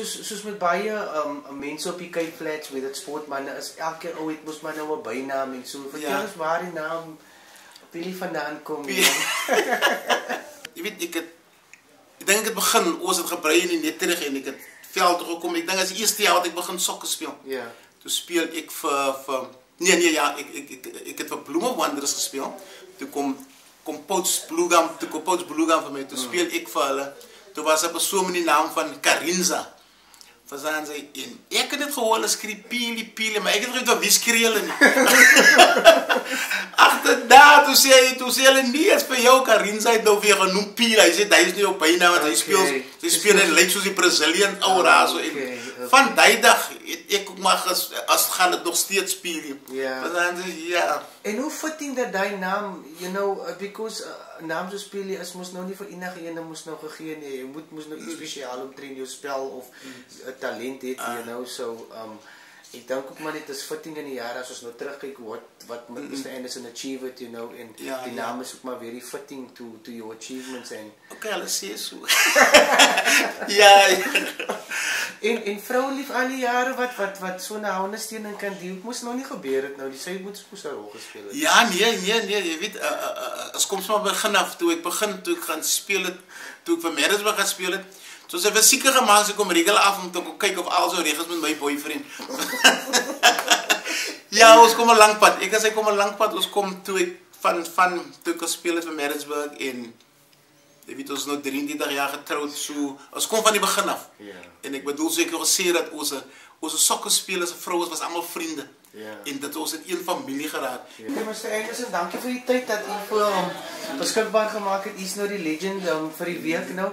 Soos met baie mense op die Cape Flats, weet dit sportmanne is elke keer het mos maar nou 'n bynaam en so. Vertel ons waar die naam Billy vandaan kom. Jy weet ek dink ek het begin, ons het gebrei in die net terug en ek het veld toe gekom. Ek dink as die eerste jaar wat ek begin sokker speel. Ja. Toe speel ek vir nee ja, ek het vir Bloeme Wanderers gespeel. Toe kom Pouts Bloegam vir my. Toe speel ek vir hulle. Toe was 'n persoon met die naam van Karinza. Verstaan sy en ek het dit gehoor, hulle skree Pili, maar ek het nie wie skree hulle nie. Agter daar, toe sê hulle nie eens vir jou Karinza het nou weer genoem Pili. Hy sê hy is nie op byna want hy speel en lyk soos die Brazilian aura so en van daai dag ek ook maar as gaan dit nog steeds Pili. Verstaan sy ja. En hoe fitting dat daai naam, because naam so Pili is mos nou nie vir enige een mos nou gegee nie. Jy moet nou iets spesiaal optree in jou spel of talent het, so ek dink ook maar net is fitting in die jare as ons nou terugkyk wat Mr. Anderson achieve it, en die naam is ook maar very fitting to your achievements en okay, hulle sê so. ja. En vroulief al die jare wat so 'n houndesteuning kan doen, moes nog nie gebeur het nou, die sy moet mos 'n rol gespeel het. Ja, nee, jy weet, as kom maar begin af, toe ek gaan speel het, toe ek vir Maritzburg gaan speel het, soos ek verseker gemaak ek kom regel af om te kyk of al so regels met my boyfriend. ja, ons kom 'n lang pad. Ek as hy kom 'n lang pad, ons kom toe ek toe ek gespeel het vir Maritzburg en jy weet ons nou 33 jaar getroud, so ons kom van die begin af. En ek bedoel seker gesê dat ons sokkerspelers, vrouens was almal vriende. En dit ons het een familie geraak. Mr. Anderson, dankie vir die tyd dat u vir hom beskikbaar gemaak het. U is nou die legend vir die week nou.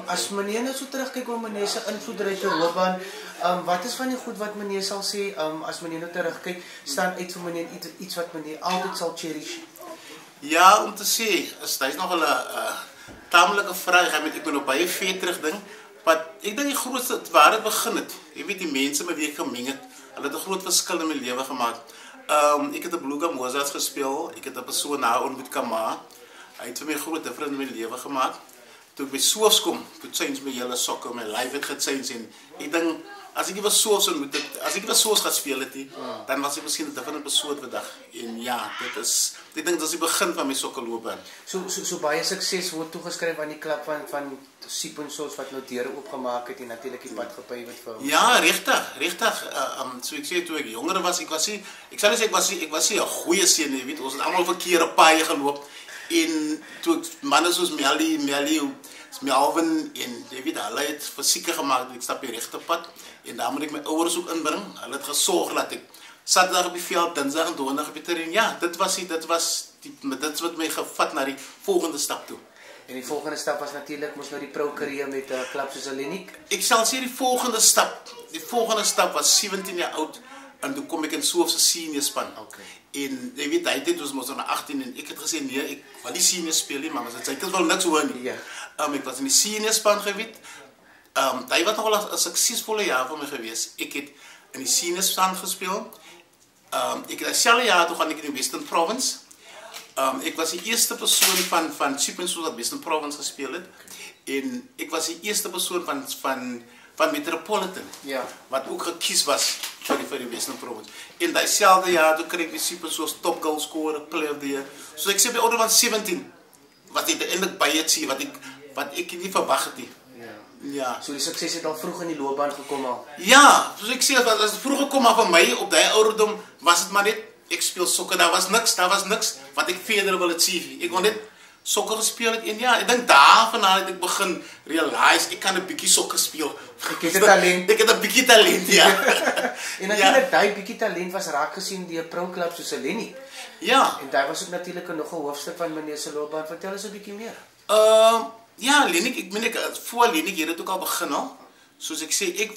As meneer nou so terugkyk op meneer se invloedryke loopbaan, wat is van die goed wat meneer sal sê as meneer nou terugkyk, staan uit vir meneer iets wat meneer altyd sal cherish? Ja, om te sê, dit is nog 'n tamelike vraag. Ek ben op baie ver terug ding, maar ek dink die grootste waar dit begin het. Jy weet die mense met wie ek gemeng het, hulle het 'n groot verskil in my lewe gemaak. Ek het 'n Bluga Mozart gespeel, ek het 'n persoon na ontmoet Kama. Hy het vir my groot difference in my lewe gemaak. Toe ek by Soofs kom, toe change my hele sokker, my life het gechange en ek dink as ek nie was Soofs ontmoet het, as ek nie was Soofs gespeel het nie, dan was ek miskien 'n different persoon vandag. En ja, ek dink dit is die begin van my sokkerloopbaan. So baie sukses word toegeskryf aan die klub van Sippensos wat nou deure oopgemaak het en natuurlik die pad gepave het vir hom. Ja, regtig. So ek sê toe ek jonger was, ek sal nie sê ek was nie 'n goeie seun nie, weet ons het almal verkeerde paaie geloop en toe manne soos Melvin en jy weet hulle het verseker gemaak dat ek stap die regte pad en daar moet ek my ouers ook inbring. Hulle het gesorg dat ek Saterdag op die veld, Dinsdag en Donderdag op die terrein. Ja, dit was wat my gevat na die volgende stap toe. En die volgende stap was natuurlik mos nou die pro-carrière met 'n klub soos Hellenic. Ek sal sê die volgende stap was 17 jaar oud en toe kom ek in Soofs se senior span. En jy weet hy het ons mos na 18 en ek het gesê nee, ek wil nie senior speel nie, maar as ek wil niks hoor nie. Ek was in die senior span geweet. Hy was nogal 'n suksesvolle jaar vir my gewees. Ek het in die senior span gespeel. Ek het dieselfde jaar toe gaan ek in die Western Province. Ek was die eerste persoon van Sippensos wat Western Province gespeel het. En ek was die eerste persoon van Metropolitan wat ook gekies was vir die Western Province. En dieselfde jaar toe kry ek die Sippensos top goal scorer player of the year. So ek sê by ouder van 17 wat ek eintlik baie sien wat ek nie verwag het nie. Ja. So die sukses het al vroeg in die loopbaan gekom al. Ja, soos ek sê as dit vroeg gekom maar vir my op daai ouderdom was dit maar net ek speel sokker, daar was niks wat ek verder wil achieve. Ek wou net sokker gespeel het en ja, ek dink daarvandaan het ek begin realize ek kan 'n bietjie sokker speel. Ek het 'n talent. Ek het 'n bietjie talent, ja. En natuurlik daai bietjie talent was raak gesien deur pro-klub soos Hellenic. Ja. En daai was ook natuurlik nog 'n hoofstuk van meneer se loopbaan. Vertel ons 'n bietjie meer. Ja, Hellenic, ek voor Hellenic het dit ook al begin al. Soos ek sê, ek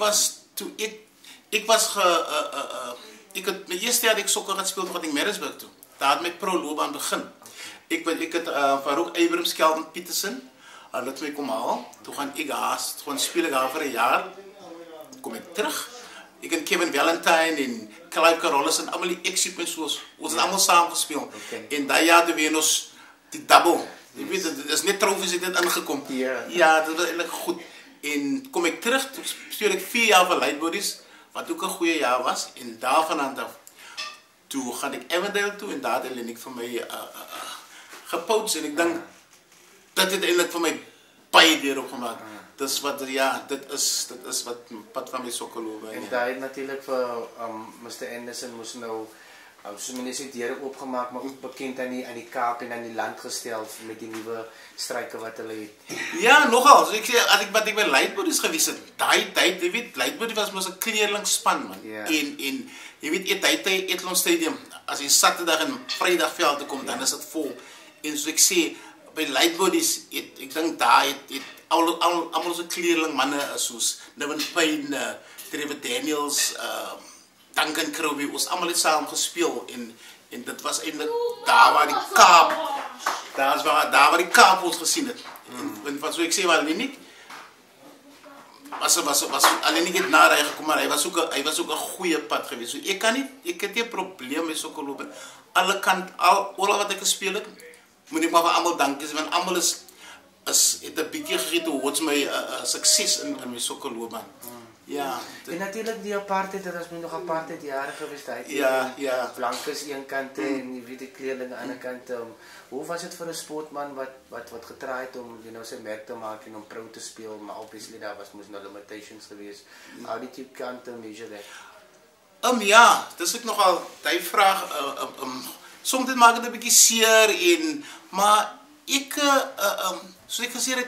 het my eerste jaar ek sokker gespeel toe in Maritzburg toe. Daar het my pro-loopbaan begin. Ek het Farouk Abrams, Kelvin Peterson, hulle het my kom haal. Toe gaan ek speel ek daar vir 'n jaar. Kom ek terug. Ek en Kevin Valentine en Clive Carolus en almal die ex-Sippensos, ons het almal saam gespeel. En daai jaar het ons die double. Jy weet, dit is net trofees het dit ingekom. Ja, dit was eintlik goed. En kom ek terug, toe speel ek 4 jaar vir Lightbodies, wat ook 'n goeie jaar was, en daarvan aan af, toe gaan ek Avondale toe, en daar het Hellenic vir my gepoach, en ek dink, dit het eintlik vir my baie deur opgemaak. Dis wat, ja, dit is wat pad van my sokkerloopbaan. En daar het natuurlik vir Mr. Anderson moes nou soos mense sê deure oopgemaak, maar ook bekend aan die Kaap en aan die land gestel met die nuwe stryke wat hulle het. Ja, nogal. So ek sê as ek by Lightbodies gewees het, daai tyd, jy weet, Lightbodies was mos 'n kleerlingspan man. Yeah. En jy weet, Etlon Stadium, as jy Saterdag en Vrydag veld kom, dan is dit vol. En so ek sê by Lightbodies, ek dink daar het almal so kleerling manne soos Nevin Payne, Trevor Daniels, Duncan Crowley, ons almal het saam gespeel en dit was eintlik daar waar die Kaap, daar waar die Kaap ons gesien het. En wat so ek sê wel Hellenic was Hellenic het na hy gekom, maar hy was ook 'n goeie pad geweest. So ek het nie 'n probleem met sokkerloop. Alle kant oral wat ek gespeel het, moet ek maar vir almal dankie sê, want almal het 'n bietjie gegee towards my sukses in my sokkerloopbaan. Ja. En natuurlik die apartheid, dit was nog apartheid jare geweest hy. Ja. Blankes een kant en die witte kleerlinge aan die ander kant. Hoe was dit vir 'n sportman wat getraai het om sy merk te maak en om pro te speel, maar obviously daar was nou limitations geweest. How did you counter measure that? Ja, dis ek nogal die vraag soms maak dit 'n bietjie seer maar ek soos ek gesê het,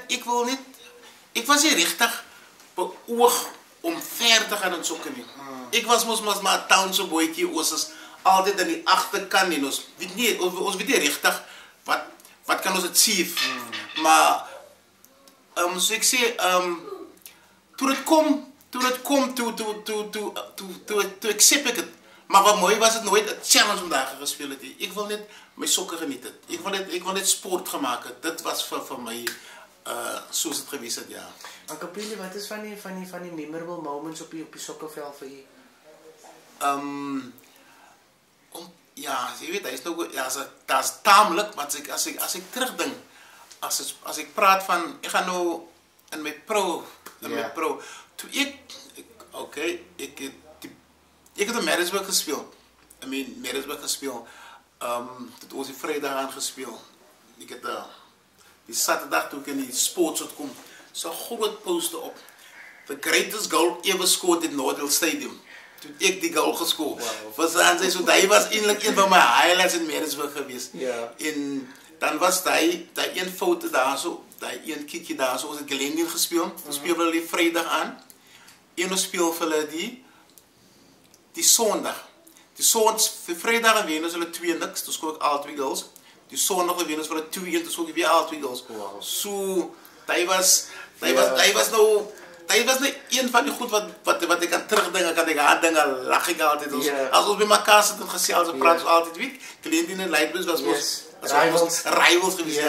ek was nie regtig beoog om ver te gaan in sokker nie. Ek was mos maar 'n townse boetjie, ons is altyd aan die agterkant en ons weet nie regtig wat kan ons achieve. Maar so ek sê toe dit kom toe accept ek dit. Maar wat mooi was, het nooit 'n challenge om daar gespeel het. Ek wil net my sokker geniet het. Ek wil net sport gemaak het. Dit was vir my soos dit gewees het, ja. En Kapili, wat is van die memorable moments op die sokkerveld vir u? Ja, jy weet, hy is nou, ja, dat is taamlik, maar as ek terugdink, as ek praat van, ek gaan nou in my pro, toe ek het in Maritzburg gespeel, tot ons die Vrydag aan gespeel, ek het die Saterdag toe ek in die sports kom, so groot poster op, the greatest goal ever scored in Nordale Stadium, toe ek die goal geskoor, verstaan sy, so die was eintlik een van my highlights in Maritzburg geweest, en dan was die een foto daar so, die een kiekie daar so, ons het Glendale gespeel, ons speel hulle die Vrydag aan, en ons speel vir hulle die Sondag, vir Vrydag en Venus hulle 2-0, toe skoor ek al 2 goals, die Sondag en Venus vir hulle 2-1, toe skoor ek weer al 2 goals, so, die was een van die goed wat ek kan terugdink, kan ek aan dinge, lach ek altyd, as ons by mekaar sit en gesels, ons praat ons altyd, weet, Glendale en Lightbodies was rivals geweest,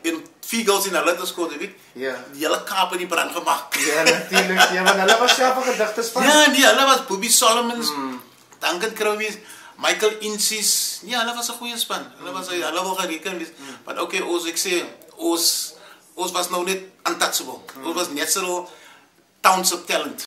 en 4 goals in hulle te skoor, weet, die hele Kaap in die brand gemaak. Ja, natuurlijk, want hulle was self 'n gedigtespan. Ja, nee, hulle was Bobby Solomons, Duncan Crowley, Michael Inces, nee, hulle was 'n goeie span, hulle wil gereken wees, maar okay, ek sê, ons was nou net untouchable, ons was net so township talent.